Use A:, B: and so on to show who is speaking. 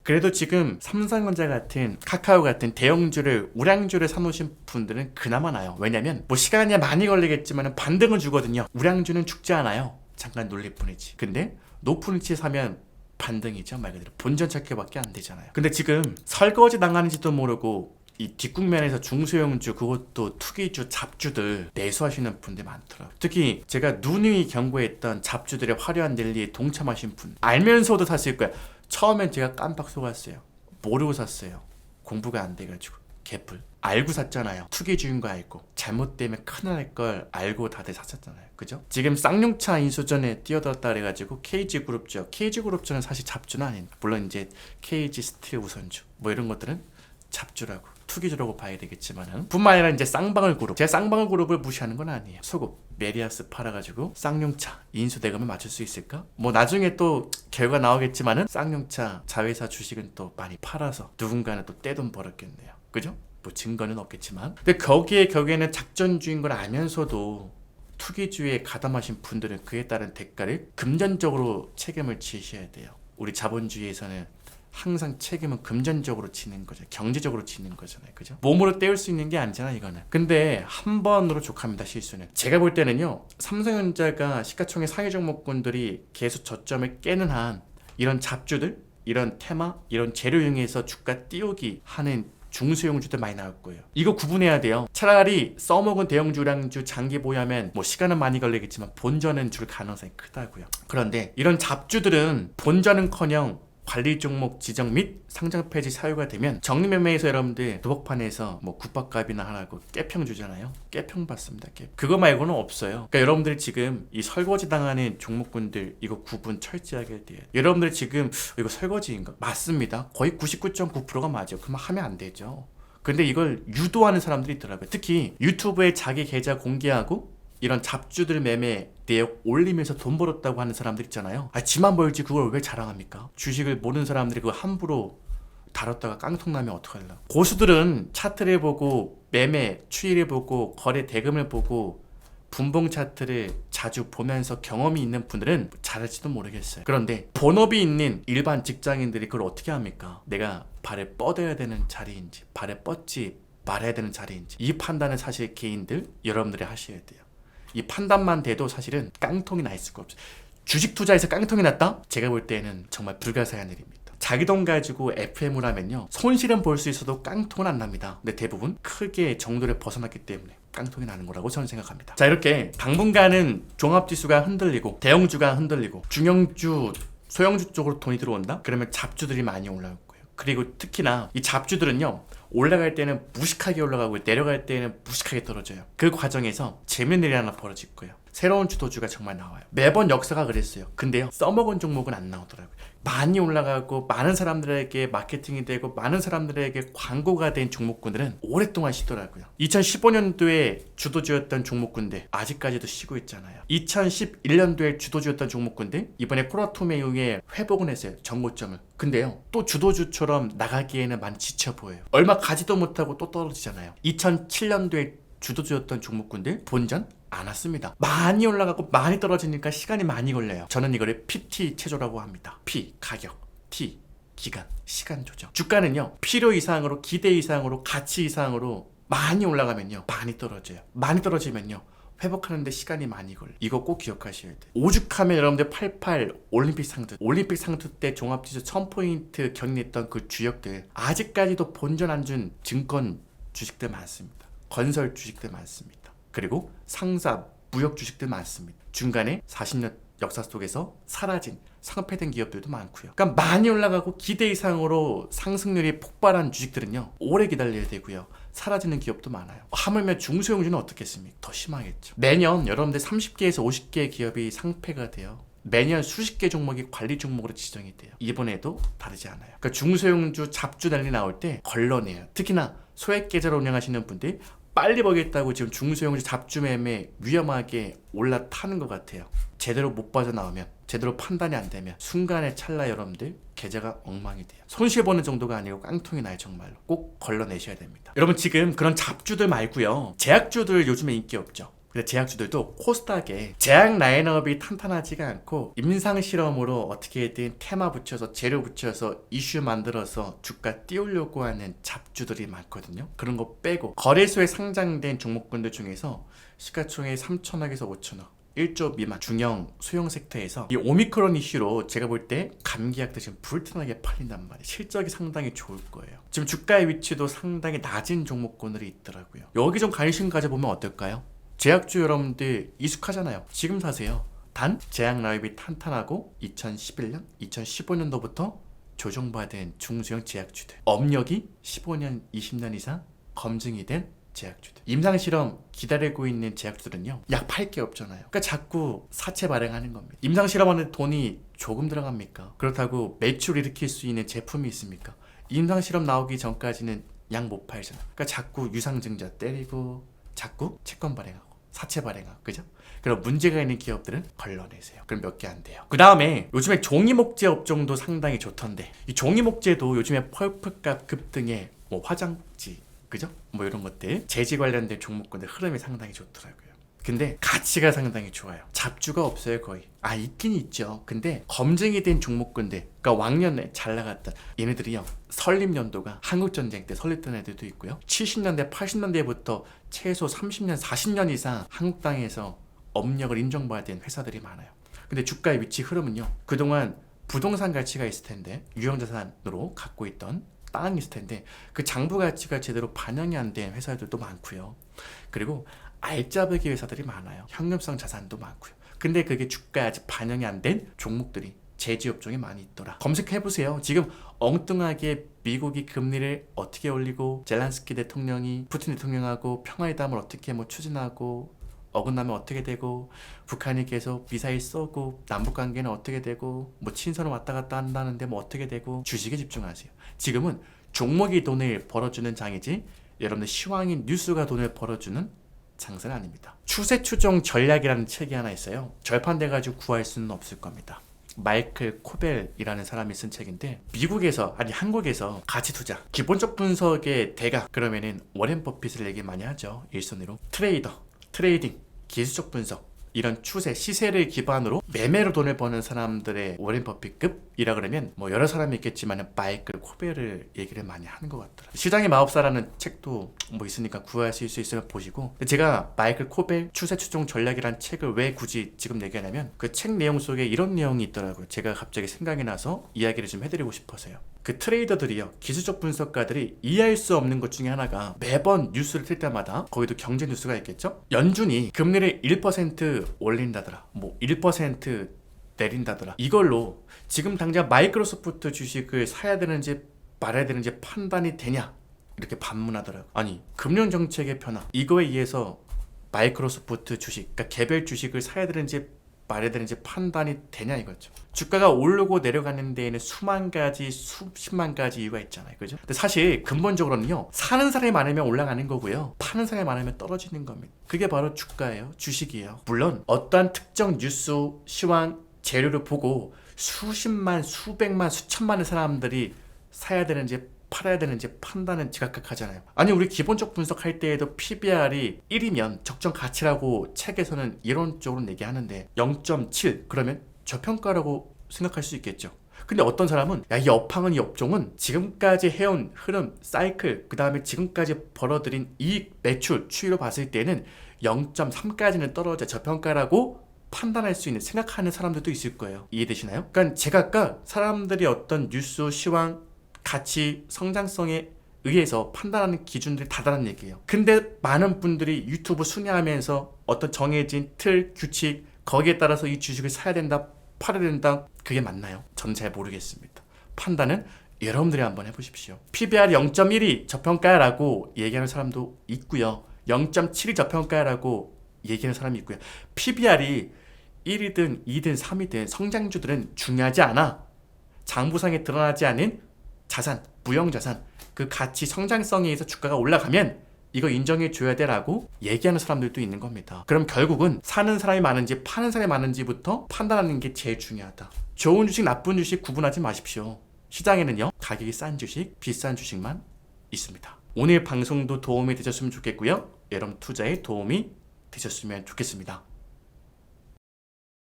A: 그래도 지금 삼성전자 같은 카카오 같은 대형주를 우량주를 사놓으신 분들은 그나마 나아요. 왜냐면 뭐 시간이 많이 걸리겠지만 반등은 주거든요. 우량주는 죽지 않아요. 잠깐 놀릴 뿐이지. 근데 높은 위치에 사면 반등이죠. 말 그대로 본전 찾기밖에 안 되잖아요. 근데 지금 설거지 당하는지도 모르고 이 뒷국면에서 중소형주, 그것도 투기주, 잡주들 내수하시는 분들 많더라고요. 특히 제가 누누이 경고했던 잡주들의 화려한 랠리에 동참하신 분, 알면서도 샀을 거야. 처음엔 제가 깜빡 속았어요. 모르고 샀어요. 공부가 안 돼가지고. 개뿔. 알고 샀잖아요. 투기주인 거 알고. 잘못되면 큰일 날 걸 알고 다들 샀었잖아요. 그죠? 지금 쌍용차 인수전에 뛰어들었다 그래가지고 KG그룹주. KG그룹주는 사실 잡주는 아닙니다. 물론 이제 KG스틸 우선주 뭐 이런 것들은 잡주라고, 투기주라고 봐야 되겠지만은, 뿐만 아니라 이제 쌍방울 그룹, 제가 쌍방울 그룹을 무시하는 건 아니에요. 소급 메리아스 팔아가지고 쌍용차 인수 대금을 맞출 수 있을까? 뭐 나중에 또 결과 나오겠지만은 쌍용차 자회사 주식은 또 많이 팔아서 누군가는 또 떼돈 벌었겠네요. 그죠? 뭐 증거는 없겠지만. 근데 거기에는 작전주인 걸 알면서도 투기주에 가담하신 분들은 그에 따른 대가를 금전적으로 책임을 지셔야 돼요. 우리 자본주의에서는 항상 책임은 금전적으로 지는 거죠. 경제적으로 지는 거잖아요. 그죠? 몸으로 때울 수 있는 게 아니잖아, 이거는. 근데 한 번으로 족합니다, 실수는. 제가 볼 때는요, 삼성전자가 시가총액 상위 종목군들이 계속 저점을 깨는 한, 이런 잡주들, 이런 테마, 이런 재료 이용해서 주가 띄우기 하는 중소형주들 많이 나올 거예요. 이거 구분해야 돼요. 차라리 써먹은 대형주, 우량주 장기 보유하면 뭐 시간은 많이 걸리겠지만 본전은 줄 가능성이 크다고요. 그런데 이런 잡주들은 본전은커녕 관리 종목 지정 및 상장 폐지 사유가 되면 정리매매에서 여러분들 도박판에서 뭐 국밥값이나 하라고 깨평 주잖아요. 깨평 받습니다. 그거 말고는 없어요. 그러니까 여러분들 지금 이 설거지 당하는 종목군들 이거 구분 철저하게 돼요. 여러분들 지금 이거 설거지인가? 맞습니다. 거의 99.9%가 맞아요. 그럼 하면 안 되죠. 근데 이걸 유도하는 사람들이 있더라고요. 특히 유튜브에 자기 계좌 공개하고 이런 잡주들 매매 내역 올리면서 돈 벌었다고 하는 사람들 있잖아요. 지만 벌지 그걸 왜 자랑합니까? 주식을 모르는 사람들이 그거 함부로 다뤘다가 깡통 나면 어떡하려고. 고수들은 차트를 보고 매매 추이를 보고 거래 대금을 보고 분봉 차트를 자주 보면서 경험이 있는 분들은 잘할지도 모르겠어요. 그런데 본업이 있는 일반 직장인들이 그걸 어떻게 합니까? 내가 발을 뻗어야 되는 자리인지 발을 뻗지 말아야 되는 자리인지 이 판단은 사실 개인들 여러분들이 하셔야 돼요. 이 판단만 돼도 사실은 깡통이 나 있을 거 없어요. 주식 투자에서 깡통이 났다? 제가 볼 때는 정말 불가사의한 일입니다. 자기 돈 가지고 FM을 하면요, 손실은 볼 수 있어도 깡통은 안 납니다. 근데 대부분 크게 정도를 벗어났기 때문에 깡통이 나는 거라고 저는 생각합니다. 자, 이렇게 당분간은 종합지수가 흔들리고 대형주가 흔들리고 중형주, 소형주 쪽으로 돈이 들어온다? 그러면 잡주들이 많이 올라올 거예요. 그리고 특히나 이 잡주들은요, 올라갈 때는 무식하게 올라가고 내려갈 때는 무식하게 떨어져요. 그 과정에서 재밌는 일이 하나 벌어질 거예요. 새로운 주도주가 정말 나와요. 매번 역사가 그랬어요. 근데요, 써먹은 종목은 안 나오더라고요. 많이 올라가고 많은 사람들에게 마케팅이 되고 많은 사람들에게 광고가 된 종목군들은 오랫동안 쉬더라고요. 2015년도에 주도주였던 종목군들 아직까지도 쉬고 있잖아요. 2011년도에 주도주였던 종목군들 이번에 코로나2 이후에 회복은 했어요. 정고점을. 근데요, 또 주도주처럼 나가기에는 많이 지쳐 보여요. 얼마 가지도 못하고 또 떨어지잖아요. 2007년도에 주도주였던 종목군들 본전 안 왔습니다. 많이 올라가고 많이 떨어지니까 시간이 많이 걸려요. 저는 이거를 PT 체조라고 합니다. P 가격, T 기간, 시간 조정. 주가는요, 필요 이상으로, 기대 이상으로, 가치 이상으로 많이 올라가면요 많이 떨어져요. 많이 떨어지면요 회복하는데 시간이 많이 걸려. 이거 꼭 기억하셔야 돼요. 오죽하면 여러분들 88 올림픽 상투 때 종합지수 1000포인트 격리했던 그 주역들 아직까지도 본전 안 준 증권 주식들 많습니다. 건설 주식들 많습니다. 그리고 상사, 무역 주식들 많습니다. 중간에 40년 역사 속에서 사라진, 상폐된 기업들도 많고요. 그러니까 많이 올라가고 기대 이상으로 상승률이 폭발한 주식들은요 오래 기다려야 되고요. 사라지는 기업도 많아요. 하물며 중소형주는 어떻겠습니까? 더 심하겠죠. 매년 여러분들 30개에서 50개의 기업이 상폐가 돼요. 매년 수십 개 종목이 관리 종목으로 지정이 돼요. 이번에도 다르지 않아요. 그러니까 중소형주 잡주 난리 나올 때 걸러내요. 특히나 소액 계좌를 운영하시는 분들이 빨리 벌겠다고 지금 중소형주 잡주 매매 위험하게 올라타는 것 같아요. 제대로 못 빠져나오면, 제대로 판단이 안 되면 순간의 찰나 여러분들 계좌가 엉망이 돼요. 손실 보는 정도가 아니고 깡통이 나요. 정말로 꼭 걸러내셔야 됩니다. 여러분 지금 그런 잡주들 말고요, 제약주들 요즘에 인기 없죠. 근데 제약주들도 코스닥에 제약 라인업이 탄탄하지가 않고 임상실험으로 어떻게든 테마 붙여서 재료 붙여서 이슈 만들어서 주가 띄우려고 하는 잡주들이 많거든요. 그런 거 빼고 거래소에 상장된 종목군들 중에서 시가총액 3천억에서 5천억 1조 미만 중형 소형 섹터에서 이 오미크론 이슈로 제가 볼 때 감기약도 지금 불티나게 팔린단 말이에요. 실적이 상당히 좋을 거예요. 지금 주가의 위치도 상당히 낮은 종목군들이 있더라고요. 여기 좀 관심 가져보면 어떨까요? 제약주 여러분들 익숙하잖아요. 지금 사세요. 단 제약 라인업이 탄탄하고 2011년, 2015년도부터 조정받은 중소형 제약주들, 업력이 15년, 20년 이상 검증이 된 제약주들, 임상실험 기다리고 있는 제약주들은요 약 팔 게 없잖아요. 그러니까 자꾸 사채 발행하는 겁니다. 임상실험하는 돈이 조금 들어갑니까? 그렇다고 매출을 일으킬 수 있는 제품이 있습니까? 임상실험 나오기 전까지는 약 못 팔잖아요. 그러니까 자꾸 유상증자 때리고 자꾸 채권 발행하고 사채 발행하고, 그죠? 그럼 문제가 있는 기업들은 걸러내세요. 그럼 몇 개 안 돼요. 그 다음에 요즘에 종이목재 업종도 상당히 좋던데, 이 종이목재도 요즘에 펄프값 급등에 뭐 화장지, 그죠? 뭐 이런 것들 재지 관련된 종목군들 흐름이 상당히 좋더라고요. 근데 가치가 상당히 좋아요. 잡주가 없어요 거의. 있긴 있죠. 근데 검증이 된 종목군들, 그러니까 왕년에 잘 나갔던 얘네들이요, 설립연도가 한국전쟁 때 설립된 애들도 있고요, 70년대 80년대부터 최소 30년 40년 이상 한국 땅에서 업력을 인정받은 회사들이 많아요. 근데 주가의 위치 흐름은요, 그동안 부동산 가치가 있을 텐데 유형자산으로 갖고 있던 땅이 있을 텐데 그 장부 가치가 제대로 반영이 안 된 회사들도 많고요. 그리고 알짜배기 회사들이 많아요. 현금성 자산도 많고요. 근데 그게 주가에 아직 반영이 안 된 종목들이 제지업종에 많이 있더라. 검색해보세요. 지금 엉뚱하게 미국이 금리를 어떻게 올리고, 젤란스키 대통령이 푸틴 대통령하고 평화회담을 어떻게 추진하고, 어긋나면 어떻게 되고, 북한이 계속 미사일 쏘고, 남북관계는 어떻게 되고, 뭐 친선을 왔다 갔다 한다는데 뭐 어떻게 되고, 주식에 집중하세요. 지금은 종목이 돈을 벌어주는 장이지 여러분들 시황인 뉴스가 돈을 벌어주는 장사는 아닙니다. 추세 추종 전략이라는 책이 하나 있어요. 절판돼가지고 구할 수는 없을 겁니다. 마이클 코벨이라는 사람이 쓴 책인데, 미국에서 아니 한국에서 가치 투자 기본적 분석의 대가 그러면은 워렌 버핏을 얘기 많이 하죠. 일선으로 트레이더, 트레이딩, 기술적 분석, 이런 추세, 시세를 기반으로 매매로 돈을 버는 사람들의 워렌 버핏급이라 그러면 뭐 여러 사람이 있겠지만 마이클 코벨을 얘기를 많이 하는 것 같더라고요. 시장의 마법사라는 책도 뭐 있으니까 구하실 수 있으면 보시고, 제가 마이클 코벨 추세 추종 전략이라는 책을 왜 굳이 지금 얘기하냐면 그 책 내용 속에 이런 내용이 있더라고요. 제가 갑자기 생각이 나서 이야기를 좀 해드리고 싶어서요. 그 트레이더들이요, 기술적 분석가들이 이해할 수 없는 것 중에 하나가, 매번 뉴스를 틀 때마다 거기도 경제 뉴스가 있겠죠? 연준이 금리를 1% 올린다더라, 뭐 1% 내린다더라, 이걸로 지금 당장 마이크로소프트 주식을 사야 되는지 말아야 되는지 판단이 되냐, 이렇게 반문하더라고요. 아니, 금융정책의 변화, 이거에 의해서 마이크로소프트 주식, 그러니까 개별 주식을 사야 되는지 말해야 되는지 판단이 되냐 이거죠. 주가가 오르고 내려가는 데에는 수만 가지, 수십만 가지 이유가 있잖아요. 그죠? 근데 사실 근본적으로는요, 사는 사람이 많으면 올라가는 거고요, 파는 사람이 많으면 떨어지는 겁니다. 그게 바로 주가예요. 주식이에요. 물론 어떠한 특정 뉴스, 시황, 재료를 보고 수십만, 수백만, 수천만의 사람들이 사야 되는지 팔아야 되는지 판단은 지각하잖아요. 아니, 우리 기본적 분석할 때에도 PBR이 1이면 적정 가치라고 책에서는 이론적으로 얘기하는데 0.7 그러면 저평가라고 생각할 수 있겠죠. 근데 어떤 사람은 야, 이 업황은, 이 업종은 지금까지 해온 흐름, 사이클, 그 다음에 지금까지 벌어들인 이익, 매출, 추이로 봤을 때는 0.3까지는 떨어져 저평가라고 판단할 수 있는, 생각하는 사람들도 있을 거예요. 이해되시나요? 그러니까 제가 아까 사람들이 어떤 뉴스, 시황, 가치, 성장성에 의해서 판단하는 기준들이 다르다는 얘기예요. 근데 많은 분들이 유튜브 순회하면서 어떤 정해진 틀, 규칙, 거기에 따라서 이 주식을 사야 된다, 팔아야 된다, 그게 맞나요? 전 잘 모르겠습니다. 판단은 여러분들이 한번 해보십시오. PBR 0.1이 저평가라고 얘기하는 사람도 있고요, 0.7이 저평가라고 얘기하는 사람이 있고요. PBR이 1이든 2든 3이든 성장주들은 중요하지 않아. 장부상에 드러나지 않은 자산, 무형자산, 그 가치 성장성에 의해서 주가가 올라가면 이거 인정해줘야 돼라고 얘기하는 사람들도 있는 겁니다. 그럼 결국은 사는 사람이 많은지 파는 사람이 많은지부터 판단하는 게 제일 중요하다. 좋은 주식, 나쁜 주식 구분하지 마십시오. 시장에는요, 가격이 싼 주식, 비싼 주식만 있습니다. 오늘 방송도 도움이 되셨으면 좋겠고요, 여러분 투자에 도움이 되셨으면 좋겠습니다.